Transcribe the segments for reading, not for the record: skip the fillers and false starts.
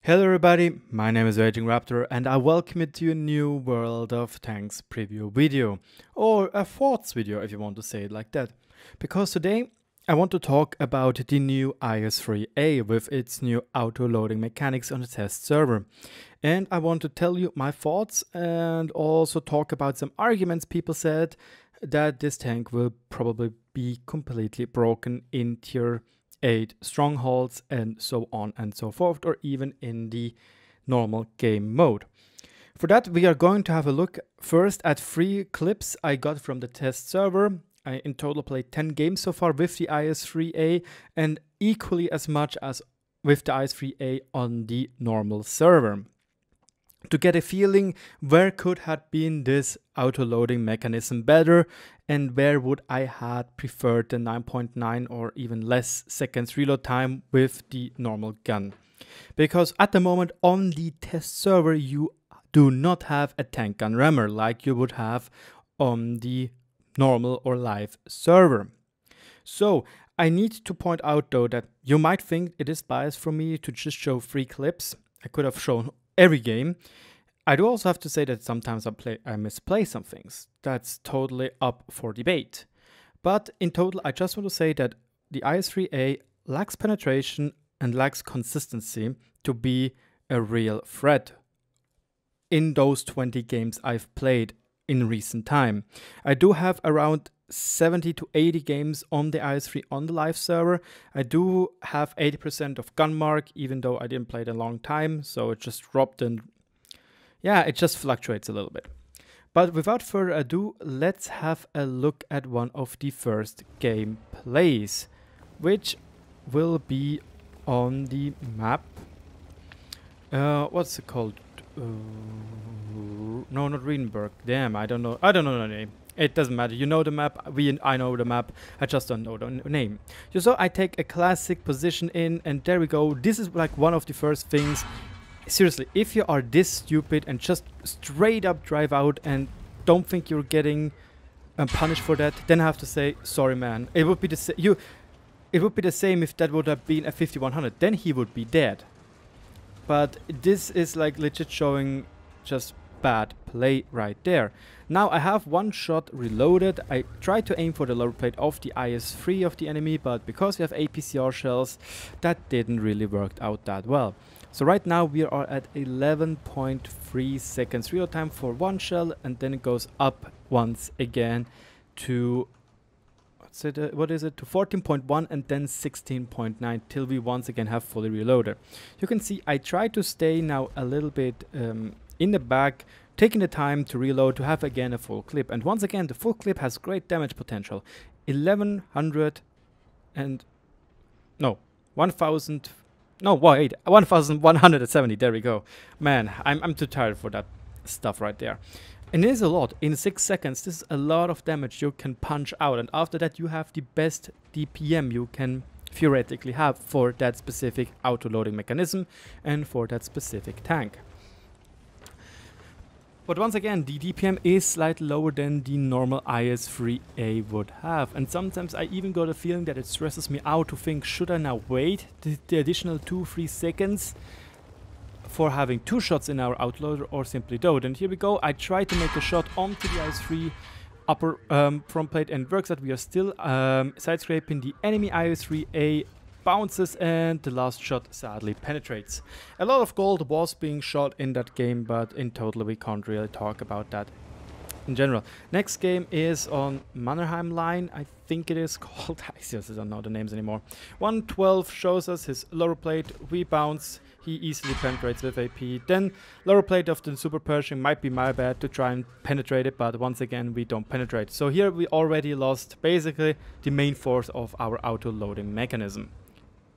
Hello everybody, my name is RagingRaptor and I welcome you to a new World of Tanks preview video, or a thoughts video if you want to say it like that. Because today I want to talk about the new IS-3A with its new auto-loading mechanics on the test server. And I want to tell you my thoughts and also talk about some arguments people said that this tank will probably be completely broken in tier 8 strongholds and so on and so forth, or even in the normal game mode. For that we are going to have a look first at 3 clips I got from the test server. I in total played 10 games so far with the IS-3A and equally as much as with the IS-3A on the normal server, to get a feeling where could have been this auto-loading mechanism better and where would I had preferred the 9.9 or even less seconds reload time with the normal gun. Because at the moment on the test server you do not have a tank gun rammer like you would have on the normal or live server. So I need to point out though that you might think it is biased for me to just show 3 clips. I could have shown every game. I do also have to say that sometimes I misplay some things. That's totally up for debate. But in total, I just want to say that the IS-3A lacks penetration and lacks consistency to be a real threat in those 20 games I've played in recent time. I do have around 70 to 80 games on the IS-3 on the live server. I do have 80% of gun mark, even though I didn't play it a long time, so it just dropped and yeah, it just fluctuates a little bit. But without further ado, let's have a look at one of the first gameplays, which will be on the map. What's it called? No, not Riedenberg. Damn, I don't know the name. It doesn't matter. You know the map. I know the map. I just don't know the name. So I take a classic position in, and there we go. This is like one of the first things. Seriously, if you are this stupid and just straight up drive out and don't think you're getting punished for that, then I have to say sorry, man. It would be the same. It would be the same if that would have been a 5100. Then he would be dead. But this is like legit showing just bad play right there. Now I have one shot reloaded. I tried to aim for the lower plate of the IS-3 of the enemy, but because we have APCR shells, that didn't really work out that well. So right now we are at 11.3 seconds reload time for one shell, and then it goes up once again to what is it, to 14.1 and then 16.9 till we once again have fully reloaded. You can see I try to stay now a little bit in the back, taking the time to reload to have again a full clip. And once again the full clip has great damage potential. 1170, there we go. Man, I'm too tired for that stuff right there. And it is a lot. In 6 seconds, this is a lot of damage you can punch out. And after that, you have the best DPM you can theoretically have for that specific auto-loading mechanism and for that specific tank. But once again, the DPM is slightly lower than the normal IS-3A would have. And sometimes I even got a feeling that it stresses me out to think, should I now wait the additional 2-3 seconds for having 2 shots in our autoloader, or simply don't? And here we go. I try to make a shot onto the IS-3 upper front plate and it works out. We are still side scraping the enemy IS-3A, bounces, and the last shot sadly penetrates. A lot of gold was being shot in that game, but in total we can't really talk about that in general. Next game is on Mannerheim line, I think it is called. I seriously don't know the names anymore. 112 shows us his lower plate. We bounce. He easily penetrates with AP. Then lower plate of the Super Pershing might be my bad to try and penetrate it, but once again we don't penetrate. So here we already lost basically the main force of our auto-loading mechanism.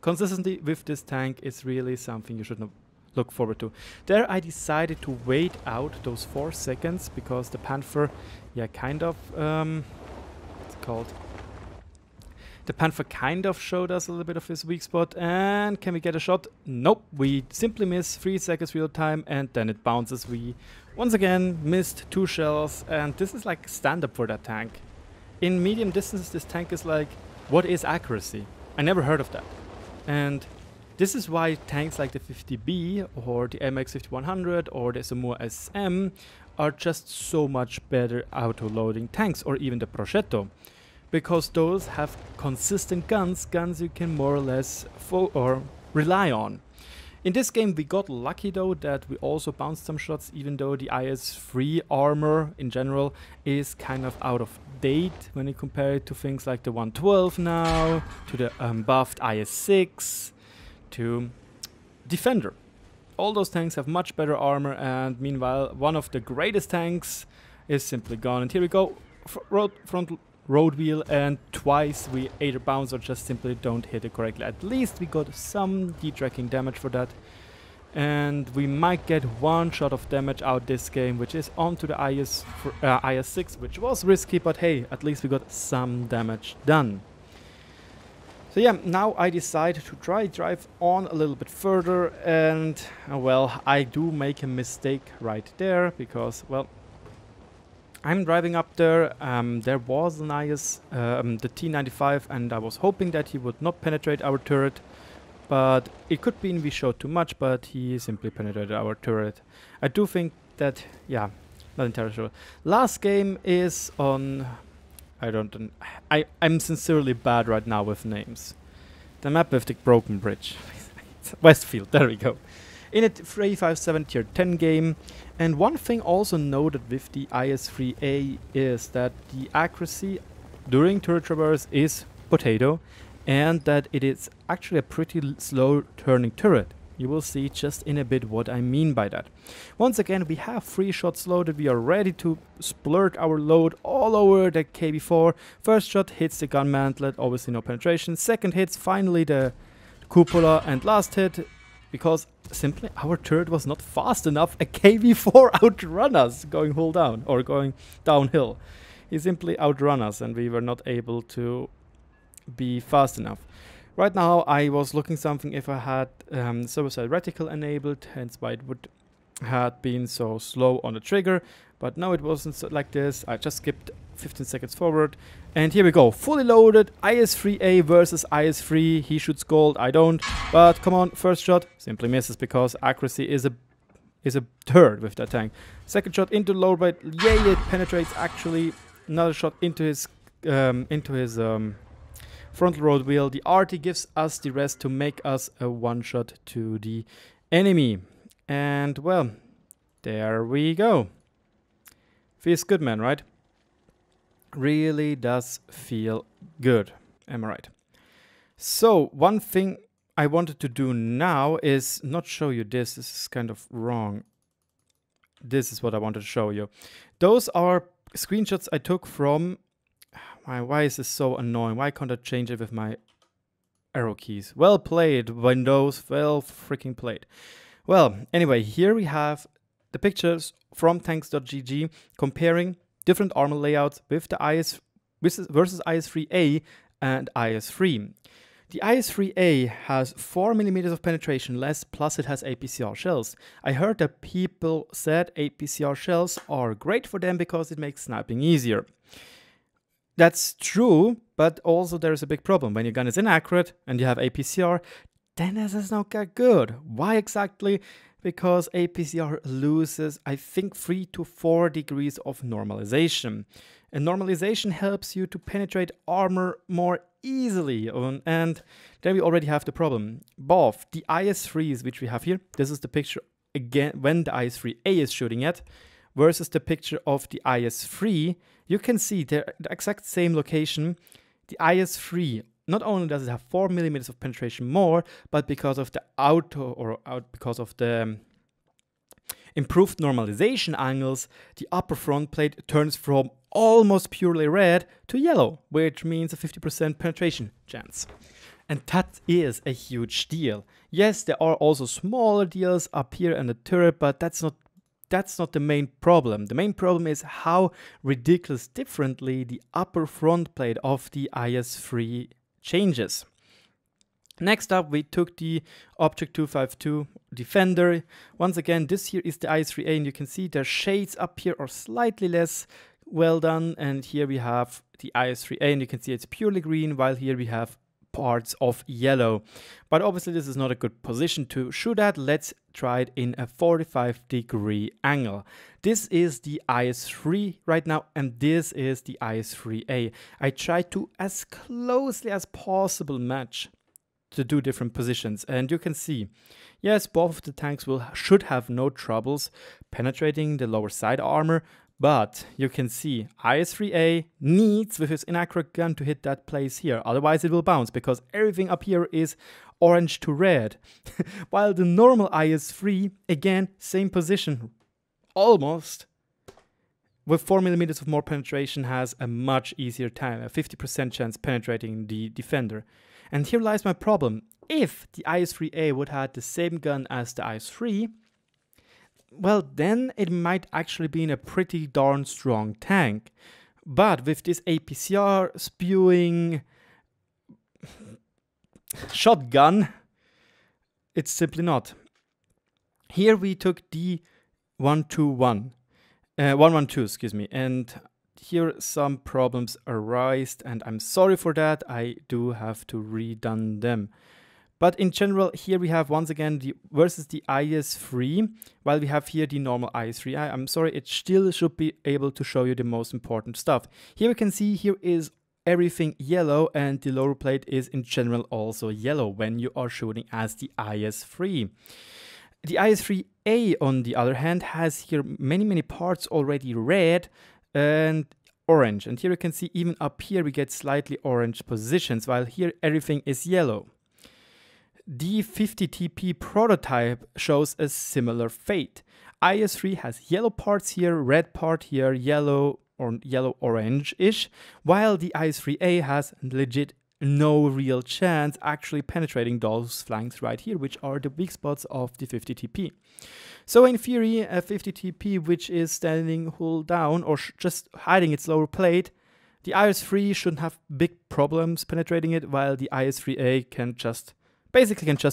Consistency with this tank is really something you should look forward to. There I decided to wait out those 4 seconds because the Panther, yeah, kind of, what's it called? The Panther kind of showed us a little bit of his weak spot. And can we get a shot? Nope, we simply miss 3 seconds real time and then it bounces. We once again missed 2 shells, and this is like stand up for that tank. In medium distance this tank is like, what is accuracy? I never heard of that. And This is why tanks like the 50B or the MX 5100 or the Sumo SM are just so much better auto-loading tanks, or even the Procede, because those have consistent guns you can more or less rely on. In this game we got lucky though that we also bounced some shots, even though the IS-3 armor in general is kind of out of date when you compare it to things like the 112 now, to the buffed IS-6, to Defender. All those tanks have much better armor, and meanwhile one of the greatest tanks is simply gone. And here we go, front road wheel, and twice we either bounce or just simply don't hit it correctly. At least we got some detracking damage for that, and we might get one shot of damage out this game, which is onto the IS-6, which was risky, but hey, at least we got some damage done. So yeah, now I decide to drive on a little bit further, and well, I do make a mistake right there, because, well, I'm driving up there. There was an the T-95, and I was hoping that he would not penetrate our turret, but it could be we showed too much, but he simply penetrated our turret. I do think that, yeah, not entirely sure. Last game is on... I'm sincerely bad right now with names. The map with the broken bridge. Westfield, there we go. In a 357 tier 10 game. And one thing also noted with the IS-3A is that the accuracy during turret traverse is potato, and that it is actually a pretty slow turning turret. You will see just in a bit what I mean by that. Once again, we have 3 shots loaded. We are ready to splurt our load all over the KB4. First shot hits the gun mantlet, obviously no penetration. Second hits finally the cupola, and last hit, because simply our turret was not fast enough, a KB4 outrun us going hull down, or going downhill. He simply outrun us, and we were not able to be fast enough. Right now I was looking something if I had suicide reticle enabled, hence why it would had been so slow on the trigger, but no, it wasn't so like this. I just skipped 15 seconds forward, and here we go, fully loaded IS-3A versus IS-3. He shoots gold, I don't, but come on, first shot simply misses because accuracy is a third with that tank. Second shot into low right, yay, it penetrates actually. Another shot into his frontal road wheel. The RT gives us the rest to make us a one-shot to the enemy. And, well, there we go. Feels good, man, right? Really does feel good. Am I right? So, one thing I wanted to do now is not show you this. This is kind of wrong. This is what I wanted to show you. Those are screenshots I took from... Why is this so annoying? Why can't I change it with my arrow keys? Well played, Windows. Well freaking played. Well, anyway, here we have the pictures from tanks.gg comparing different armor layouts with the versus IS-3A and IS-3. The IS-3A has 4mm of penetration less, plus it has APCR shells. I heard that people said APCR shells are great for them because it makes sniping easier. That's true, but also there's a big problem. When your gun is inaccurate and you have APCR, then this is not that good. Why exactly? Because APCR loses, I think, 3 to 4 degrees of normalization. And normalization helps you to penetrate armor more easily. And there we already have the problem. Both the IS-3s, which we have here, this is the picture again when the IS-3A is shooting at, versus the picture of the IS-3, you can see they're the exact same location. The IS-3, not only does it have 4mm of penetration more, but because of the because of the improved normalization angles, the upper front plate turns from almost purely red to yellow, which means a 50% penetration chance. And that is a huge deal. Yes, there are also smaller deals up here in the turret, but that's not the main problem. The main problem is how ridiculous differently the upper front plate of the IS-3 changes. Next up, we took the Object 252 Defender. Once again, this here is the IS-3A, and you can see their shades up here are slightly less well done. And here we have the IS-3A, and you can see it's purely green, while here we have parts of yellow. But obviously this is not a good position to shoot at. Let's try it in a 45-degree angle. This is the IS-3 right now, and this is the IS-3A. I try to as closely as possible match to do different positions, and you can see, yes, both of the tanks should have no troubles penetrating the lower side armor, but you can see IS-3A needs with his inaccurate gun to hit that place here, otherwise it will bounce because everything up here is orange to red. While the normal IS-3, again, same position, almost, with 4 millimeters of more penetration, has a much easier time, a 50% chance penetrating the defender. And here lies my problem. If the IS-3A would have the same gun as the IS-3, well, then it might actually be a pretty darn strong tank. But with this APCR spewing shotgun, it's simply not. Here we took the 112, excuse me, and here some problems arise, and I'm sorry for that. I do have to redone them. But in general, here we have once again versus the IS-3, while we have here the normal IS-3A. I'm sorry, it still should be able to show you the most important stuff. Here we can see here is everything yellow, and the lower plate is in general also yellow when you are shooting as the IS-3. The IS-3A, on the other hand, has here many parts already red and orange. And here you can see even up here we get slightly orange positions, while here everything is yellow. The 50 TP prototype shows a similar fate. IS-3 has yellow parts here, red part here, yellow or yellow-orange-ish, while the IS-3A has legit no real chance actually penetrating those flanks right here, which are the weak spots of the 50 TP. So in theory, a 50 TP which is standing hull down or just hiding its lower plate, the IS-3 shouldn't have big problems penetrating it, while the IS-3A can just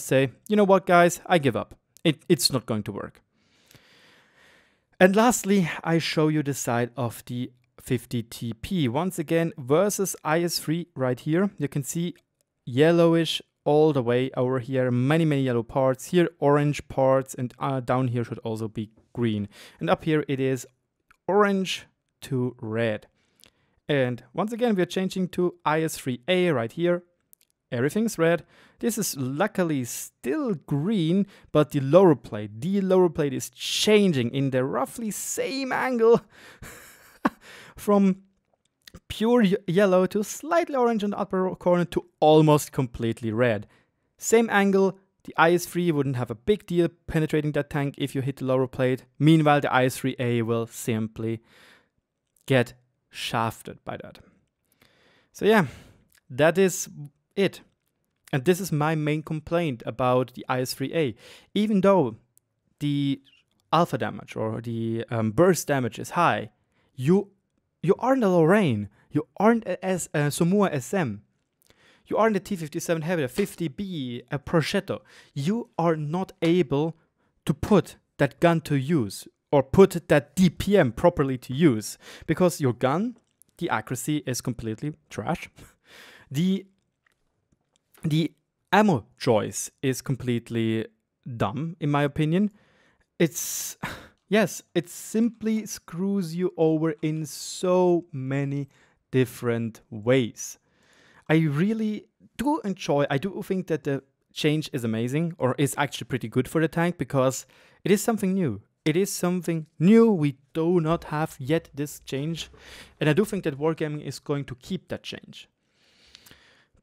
say, you know what guys, I give up. It's not going to work. And lastly, I show you the side of the 50 TP. Once again, versus IS-3 right here, you can see yellowish all the way over here, many yellow parts, here orange parts, and down here should also be green. And up here it is orange to red. And once again, we are changing to IS-3A right here. Everything's red. This is luckily still green, but the lower plate is changing in the roughly same angle from pure yellow to slightly orange in the upper corner to almost completely red. Same angle, the IS-3 wouldn't have a big deal penetrating that tank if you hit the lower plate. Meanwhile, the IS-3A will simply get shafted by that. So yeah, that is it. And this is my main complaint about the IS-3A. Even though the alpha damage or the burst damage is high, you aren't a Lorraine, you aren't a Somua SM, you aren't a T-57 Heavy, a 50B, a Procede. You are not able to put that gun to use or put that DPM properly to use because your gun, the accuracy is completely trash. The ammo choice is completely dumb, in my opinion. Yes, it simply screws you over in so many different ways. I really do think that the change is amazing, or is actually pretty good for the tank, because it is something new. It is something new. We do not have yet this change, and I do think that Wargaming is going to keep that change.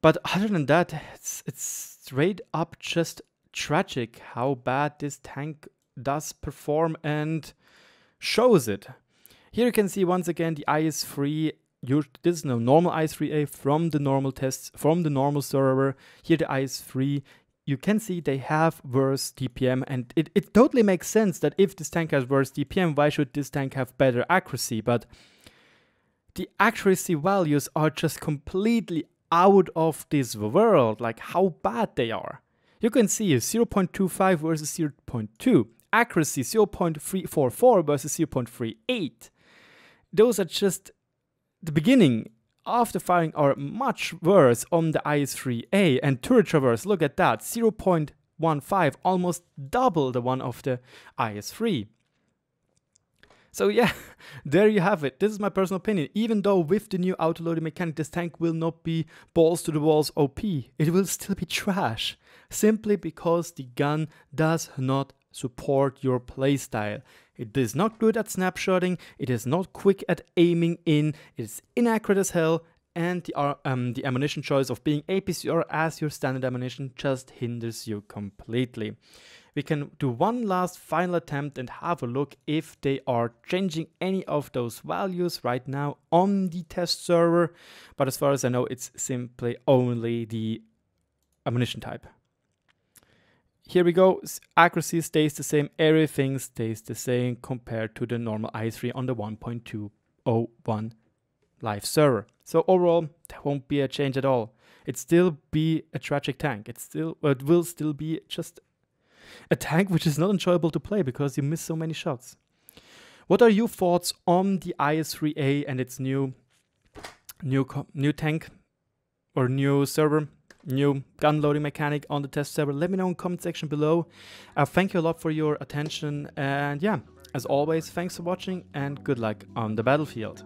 But other than that, it's straight up just tragic how bad this tank does perform and shows it. Here you can see once again the IS-3. This is no normal IS-3A from the normal tests, from the normal server. Here the IS-3, you can see they have worse DPM, and it totally makes sense that if this tank has worse DPM, why should this tank have better accuracy? But the accuracy values are just completely out of this world, like how bad they are. You can see 0.25 versus 0.2, accuracy 0.344 versus 0.38. Those are just the beginning after firing are much worse on the IS-3A and turret traverse. Look at that, 0.15, almost double the one of the IS-3. So yeah, there you have it. This is my personal opinion. Even though with the new auto-loading mechanic, this tank will not be balls to the walls OP, it will still be trash. Simply because the gun does not support your playstyle. It is not good at snapshotting, it is not quick at aiming in, it is inaccurate as hell, and the ammunition choice of being APCR as your standard ammunition just hinders you completely. We can do one last final attempt and have a look if they are changing any of those values right now on the test server, but as far as I know, it's simply only the ammunition type. Here we go, accuracy stays the same, everything stays the same compared to the normal IS-3 on the 1.201 live server. So overall, there won't be a change at all. It still be a tragic tank. It will still be just a tank which is not enjoyable to play because you miss so many shots. What are your thoughts on the IS-3A and its new tank or new server? New gun loading mechanic on the test server? Let me know in the comment section below. Thank you a lot for your attention, and yeah, as always, thanks for watching and good luck on the battlefield.